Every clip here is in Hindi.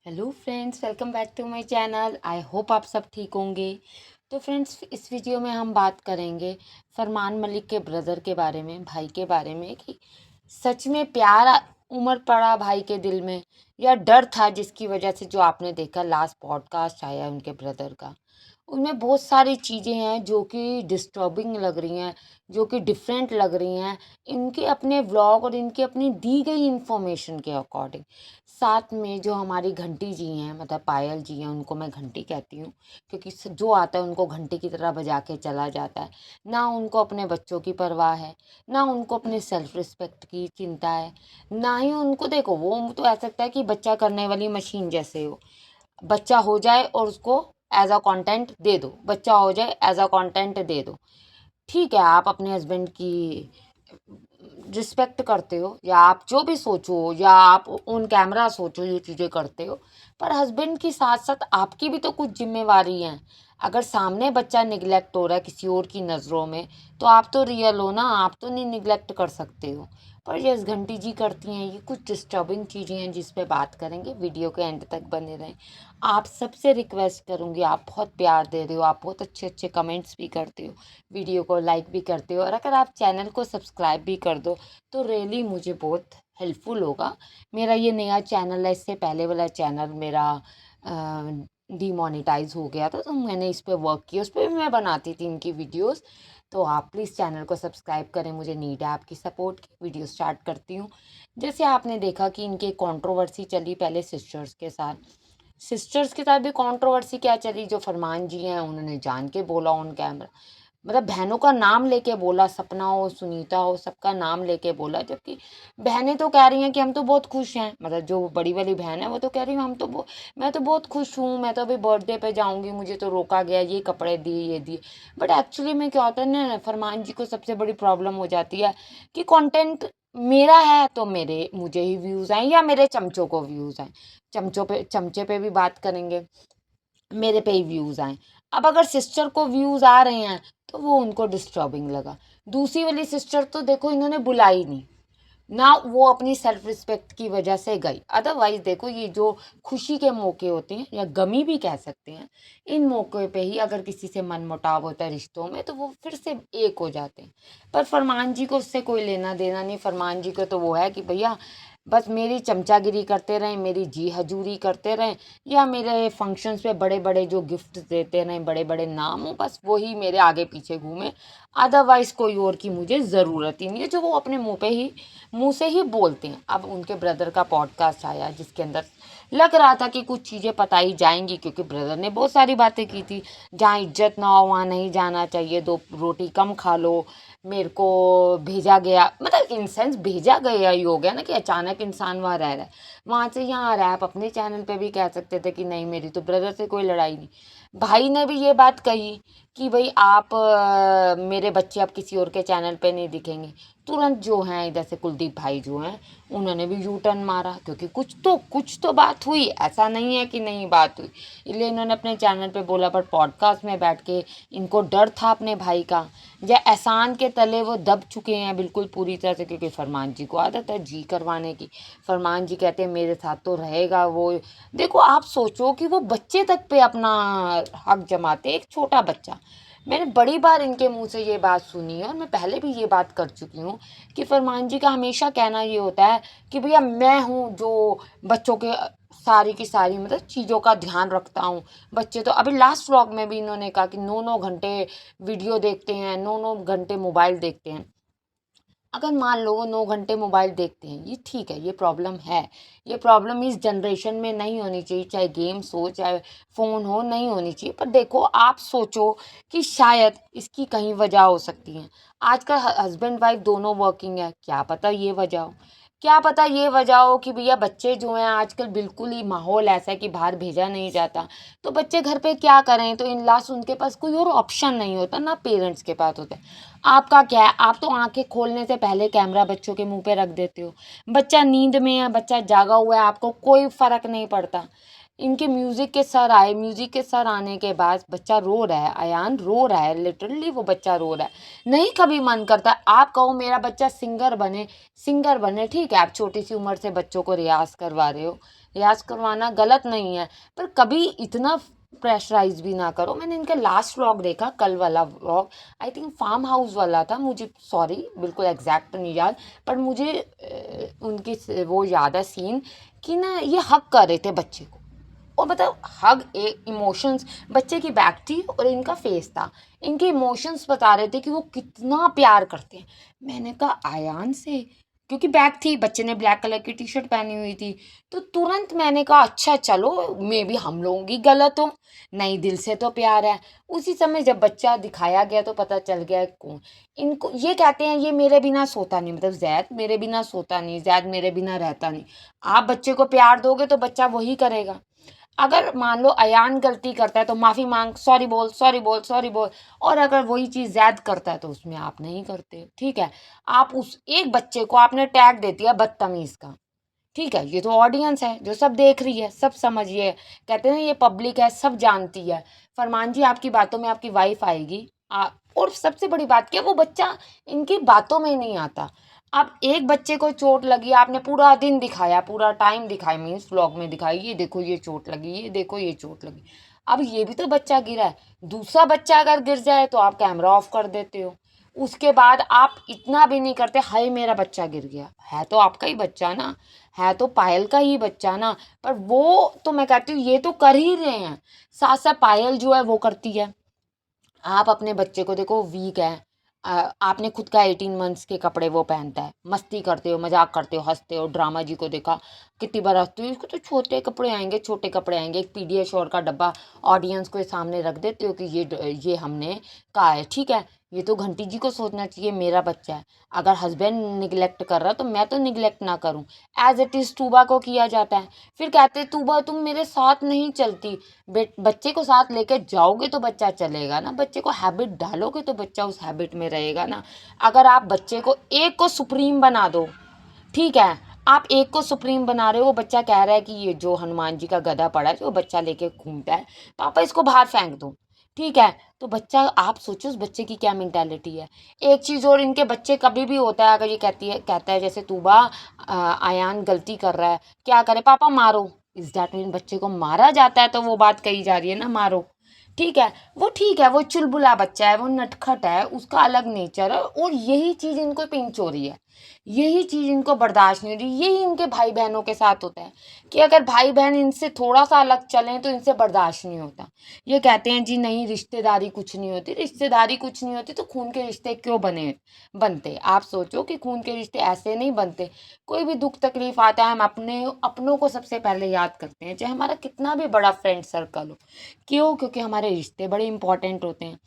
Hello friends, welcome back to my channel. I hope आप सब ठीक होंगे। तो फ्रेंड्स, इस वीडियो में हम बात करेंगे फरमान मलिक के ब्रदर के बारे में, भाई के बारे में, कि सच में प्यार उमड़ पड़ा भाई के दिल में या डर था, जिसकी वजह से जो आपने देखा लास्ट पॉडकास्ट आया उनके ब्रदर का, उनमें बहुत सारी चीज़ें हैं जो कि डिस्टर्बिंग लग रही हैं, जो कि डिफरेंट लग रही हैं इनके अपने व्लॉग और इनकी अपनी दी गई इंफॉर्मेशन के अकॉर्डिंग। साथ में जो हमारी घंटी जी हैं, मतलब पायल जी हैं, उनको मैं घंटी कहती हूँ क्योंकि जो आता है उनको घंटी की तरह बजा के चला जाता है। ना उनको अपने बच्चों की परवाह है, ना उनको अपने सेल्फ रिस्पेक्ट की चिंता है, ना ही उनको, देखो वो तो ऐसा लगता है कि बच्चा करने वाली मशीन जैसे हो, बच्चा हो जाए और उसको एज अ कंटेंट दे दो, बच्चा हो जाए एज अ कंटेंट दे दो। ठीक है, आप अपने हस्बैंड की रिस्पेक्ट करते हो या आप जो भी सोचो या आप ऑन कैमरा सोचो ये चीज़ें करते हो, पर हस्बैंड के साथ साथ आपकी भी तो कुछ जिम्मेवारी है। अगर सामने बच्चा निगलेक्ट हो रहा है किसी और की नज़रों में, तो आप तो रियल हो ना, आप तो नहीं निगलेक्ट कर सकते हो। पर यस, घंटी जी करती हैं ये कुछ डिस्टर्बिंग चीज़ें हैं जिस पे बात करेंगे। वीडियो के एंड तक बने रहें। आप सबसे रिक्वेस्ट करूँगी, आप बहुत प्यार दे रहे हो, आप बहुत अच्छे अच्छे कमेंट्स भी करते हो, वीडियो को लाइक भी करते हो, और अगर आप चैनल को सब्सक्राइब भी कर दो तो रियली मुझे बहुत हेल्पफुल होगा। मेरा ये नया चैनल है, इससे पहले वाला चैनल मेरा डीमोनेटाइज हो गया था, तो मैंने इस पर वर्क किया, उस पर भी मैं बनाती थी इनकी वीडियोस। तो आप प्लीज़ चैनल को सब्सक्राइब करें, मुझे नीड है आपकी सपोर्ट की। वीडियो स्टार्ट करती हूँ। जैसे आपने देखा कि इनके कंट्रोवर्सी चली पहले सिस्टर्स के साथ, सिस्टर्स के साथ भी कंट्रोवर्सी क्या चली, जो फरमान जी हैं उन्होंने जान के बोला ऑन कैमरा, मतलब बहनों का नाम लेके बोला, सपना हो, सुनीता हो, सबका नाम लेके बोला, जबकि बहनें तो कह रही हैं कि हम तो बहुत खुश हैं। मतलब जो बड़ी वाली बहन है वो तो कह रही हूँ मैं तो बहुत खुश हूँ, मैं तो अभी बर्थडे पे जाऊंगी, मुझे तो रोका गया, ये कपड़े दिए, ये दिए। बट एक्चुअली में क्या होता है ना, फरमान जी को सबसे बड़ी प्रॉब्लम हो जाती है कि कंटेंट मेरा है तो मुझे ही व्यूज़ आए या मेरे चमचों को व्यूज़ आए। चमचे पे भी बात करेंगे, मेरे पे ही व्यूज़ आए। अब अगर सिस्टर को व्यूज़ आ रहे हैं तो वो उनको डिस्टर्बिंग लगा। दूसरी वाली सिस्टर तो देखो इन्होंने बुलाई नहीं ना, वो अपनी सेल्फ रिस्पेक्ट की वजह से गई। अदरवाइज देखो, ये जो खुशी के मौके होते हैं या गमी भी कह सकते हैं, इन मौके पे ही अगर किसी से मन मुटाव होता है रिश्तों में, तो वो फिर से एक हो जाते हैं। पर फरमान जी को उससे कोई लेना देना नहीं। फरमान जी को तो वो है कि भैया बस मेरी चमचागिरी करते रहें, मेरी जी हजूरी करते रहें, या मेरे फंक्शंस पे बड़े बड़े जो गिफ्ट देते रहें, बड़े बड़े नाम हो, बस वही मेरे आगे पीछे घूमे। अदरवाइज कोई और की मुझे ज़रूरत ही नहीं है, जो वो अपने मुंह से ही बोलते हैं। अब उनके ब्रदर का पॉडकास्ट आया जिसके अंदर लग रहा था कि कुछ चीज़ें बताई जाएंगी, क्योंकि ब्रदर ने बहुत सारी बातें की थी। जहाँ इज्जत ना हो वहाँ नहीं जाना चाहिए, दो रोटी कम खा लो, मेरे को भेजा गया, मतलब इन सेंस भेजा गया ही हो गया ना, कि अचानक इंसान वहाँ रह रहा है, वहाँ से यहाँ आ रहा है। आप अपने चैनल पे भी कह सकते थे कि नहीं, मेरी तो ब्रदर से कोई लड़ाई नहीं। भाई ने भी ये बात कही कि भाई आप मेरे बच्चे अब किसी और के चैनल पे नहीं दिखेंगे। तुरंत जो हैं इधर से कुलदीप भाई जो हैं, उन्होंने भी यू टर्न मारा, क्योंकि कुछ तो बात हुई, ऐसा नहीं है कि नहीं बात हुई। इसलिए इन्होंने अपने चैनल पे बोला, पर पॉडकास्ट में बैठ के इनको डर था अपने भाई का, या एहसान के तले वो दब चुके हैं बिल्कुल पूरी तरह से, क्योंकि फरमान जी को आदत है जी करवाने की। फरमान जी कहते हैं मेरे साथ तो रहेगा वो। देखो, आप सोचो कि वो बच्चे तक पे अपना हक जमाते, एक छोटा बच्चा। मैंने बड़ी बार इनके मुंह से ये बात सुनी है, और मैं पहले भी ये बात कर चुकी हूँ कि फरमान जी का हमेशा कहना ये होता है कि भैया मैं हूँ जो बच्चों के सारी की सारी मतलब चीज़ों का ध्यान रखता हूँ। बच्चे तो अभी लास्ट व्लॉग में भी इन्होंने कहा कि 9 9 घंटे वीडियो देखते हैं, 9 9 घंटे मोबाइल देखते हैं। अगर मान लो वो 9 घंटे मोबाइल देखते हैं, ये ठीक है, ये प्रॉब्लम है। ये प्रॉब्लम इस जनरेशन में नहीं होनी चाहिए, चाहे गेम्स हो चाहे फ़ोन हो, नहीं होनी चाहिए। पर देखो, आप सोचो कि शायद इसकी कहीं वजह हो सकती है। आजकल हस्बैंड वाइफ दोनों वर्किंग है, क्या पता ये वजह हो। क्या पता ये वजह हो कि भैया बच्चे जो हैं आजकल, बिल्कुल ही माहौल ऐसा है कि बाहर भेजा नहीं जाता, तो बच्चे घर पे क्या करें, तो इन लास्ट उनके पास कोई और ऑप्शन नहीं होता ना, पेरेंट्स के पास होता है। आपका क्या है, आप तो आंखें खोलने से पहले कैमरा बच्चों के मुंह पे रख देते हो। बच्चा नींद में है, बच्चा जागा हुआ है, आपको कोई फर्क नहीं पड़ता। इनके म्यूजिक के सर आने के बाद बच्चा रो रहा है, अयान रो रहा है, लिटरली वो बच्चा रो रहा है। नहीं कभी मन करता आप कहो मेरा बच्चा सिंगर बने, सिंगर बने, ठीक है, आप छोटी सी उम्र से बच्चों को रियाज करवा रहे हो, रियाज़ करवाना गलत नहीं है, पर कभी इतना प्रेशराइज भी ना करो। मैंने इनका लास्ट व्लॉग देखा, कल वाला vlog, I think farm house वाला था, मुझे सॉरी बिल्कुल एग्जैक्ट नहीं याद, पर मुझे उनकी वो याद है सीन कि ना ये हक कर रहे थे बच्चे को। और मतलब हग एक इमोशंस, बच्चे की बैक थी और इनका फेस था, इनके इमोशंस बता रहे थे कि वो कितना प्यार करते हैं। मैंने कहा आयान से, क्योंकि बैग थी, बच्चे ने ब्लैक कलर की टी शर्ट पहनी हुई थी, तो तुरंत मैंने कहा अच्छा चलो मे भी हम लोगों की गलत हो, नहीं दिल से तो प्यार है। उसी समय जब बच्चा दिखाया गया तो पता चल गया कौन। इनको ये कहते हैं ये मेरे बिना सोता नहीं, मतलब जैद मेरे बिना सोता नहीं, जैद मेरे बिना रहता नहीं। आप बच्चे को प्यार दोगे तो बच्चा वही करेगा। अगर मान लो अयान गलती करता है तो माफ़ी मांग, सॉरी बोल सॉरी बोल सॉरी बोल, और अगर वही चीज़ जैद करता है तो उसमें आप नहीं करते, ठीक है। आप उस एक बच्चे को आपने टैग दे दिया बदतमीज़ का, ठीक है, ये तो ऑडियंस है जो सब देख रही है, सब समझिए, कहते हैं ये पब्लिक है, सब जानती है। फरमान जी आपकी बातों में आपकी वाइफ आएगी, और सबसे बड़ी बात क्या, वो बच्चा इनकी बातों में नहीं आता। अब एक बच्चे को चोट लगी, आपने पूरा दिन दिखाया, पूरा टाइम दिखाया, मीन्स व्लॉग में दिखाई, ये देखो ये चोट लगी, ये देखो ये चोट लगी। अब ये भी तो बच्चा गिरा है, दूसरा बच्चा अगर गिर जाए तो आप कैमरा ऑफ कर देते हो। उसके बाद आप इतना भी नहीं करते हाय मेरा बच्चा गिर गया, है तो आपका ही बच्चा ना, है तो पायल का ही बच्चा ना। पर वो तो मैं कहती हूँ ये तो कर ही रहे हैं, साथ साथ पायल जो है वो करती है। आप अपने बच्चे को देखो वीक है, आपने खुद का 18 मंथ्स के कपड़े वो पहनता है, मस्ती करते हो, मजाक करते हो, हंसते हो, ड्रामा जी को देखा कितनी बार हंसते हो, इसको तो छोटे कपड़े आएंगे, छोटे कपड़े आएंगे, एक पीडियाश्योर का डब्बा ऑडियंस को सामने रख देते हो कि ये हमने कहा है, ठीक है। ये तो घंटी जी को सोचना चाहिए मेरा बच्चा है, अगर हस्बैंड निगलेक्ट कर रहा तो मैं तो निगलेक्ट ना करूं। एज इट इज़ तूबा को किया जाता है, फिर कहते तूबा तुम मेरे साथ नहीं चलती। बच्चे को साथ लेके जाओगे तो बच्चा चलेगा ना, बच्चे को हैबिट डालोगे तो बच्चा उस हैबिट में रहेगा ना। अगर आप बच्चे को एक को सुप्रीम बना दो, ठीक है, आप एक को सुप्रीम बना रहे हो, वो बच्चा कह रहा है कि ये जो हनुमान जी का गधा पड़ा है जो बच्चा लेके घूमता है, पापा इसको बाहर फेंक दो, ठीक है। तो बच्चा, आप सोचो उस बच्चे की क्या मेंटालिटी है। एक चीज़ और, इनके बच्चे कभी भी होता है, अगर ये कहता है जैसे तूबा आयान गलती कर रहा है, क्या करे पापा मारो, इस डैट मीन बच्चे को मारा जाता है, तो वो बात कही जा रही है ना मारो, ठीक है। वो ठीक है, वो चुलबुला बच्चा है, वो नटखट है, उसका अलग नेचर है, और यही चीज़ इनको पिंच हो रही है, यही चीज़ इनको बर्दाश्त नहीं हो रही। यही इनके भाई बहनों के साथ होता है कि अगर भाई बहन इनसे थोड़ा सा अलग चलें तो इनसे बर्दाश्त नहीं होता। ये कहते हैं जी नहीं रिश्तेदारी कुछ नहीं होती, रिश्तेदारी कुछ नहीं होती तो खून के रिश्ते क्यों बनते। आप सोचो कि खून के रिश्ते ऐसे नहीं बनते। कोई भी दुख तकलीफ आता है हम अपने अपनों को सबसे पहले याद करते हैं, चाहे हमारा कितना भी बड़ा फ्रेंड सर्कल हो। क्यों? क्योंकि हमारे रिश्ते बड़े इंपॉर्टेंट होते हैं।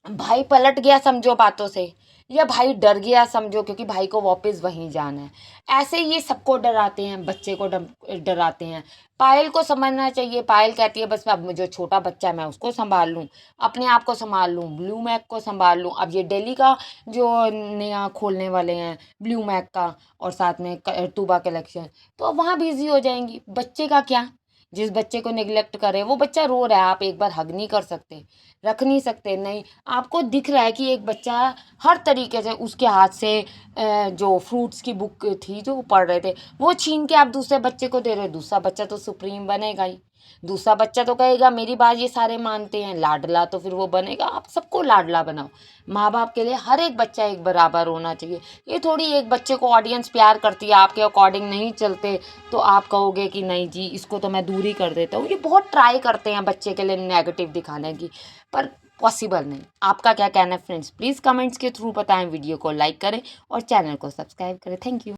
भाई पलट गया समझो बातों से, या भाई डर गया समझो क्योंकि भाई को वापस वहीं जाना है। ऐसे ये सबको डराते हैं, बच्चे को डराते हैं। पायल को समझना चाहिए, पायल कहती है बस मैं, अब जो छोटा बच्चा है मैं उसको संभाल लूँ, अपने आप को संभाल लूँ, ब्लू मैक को संभाल लूँ। अब ये दिल्ली का जो नया खोलने वाले हैं ब्लू मैक का, और साथ में टूबा कलेक्शन, तो अब वहाँ बिजी हो जाएंगी। बच्चे का क्या, जिस बच्चे को निगलेक्ट करे वो बच्चा रो रहा है, आप एक बार हग नहीं कर सकते, रख नहीं सकते, नहीं। आपको दिख रहा है कि एक बच्चा हर तरीके से, उसके हाथ से जो फ्रूट्स की बुक थी जो वो पढ़ रहे थे वो छीन के आप दूसरे बच्चे को दे रहे हो, दूसरा बच्चा तो सुप्रीम बनेगा ही, दूसरा बच्चा तो कहेगा मेरी बात ये सारे मानते हैं, लाडला तो फिर वो बनेगा। आप सबको लाडला बनाओ। माँ बाप के लिए हर एक बच्चा एक बराबर होना चाहिए। ये थोड़ी एक बच्चे को ऑडियंस प्यार करती है, आपके अकॉर्डिंग नहीं चलते तो आप कहोगे कि नहीं जी इसको तो मैं दूर ही कर देता हूँ। ये बहुत ट्राई करते हैं बच्चे के लिए नेगेटिव दिखाने की, पर पॉसिबल नहीं। आपका क्या कहना है फ्रेंड्स, प्लीज़ कमेंट्स के थ्रू बताएं, वीडियो को लाइक करें और चैनल को सब्सक्राइब करें। Thank you.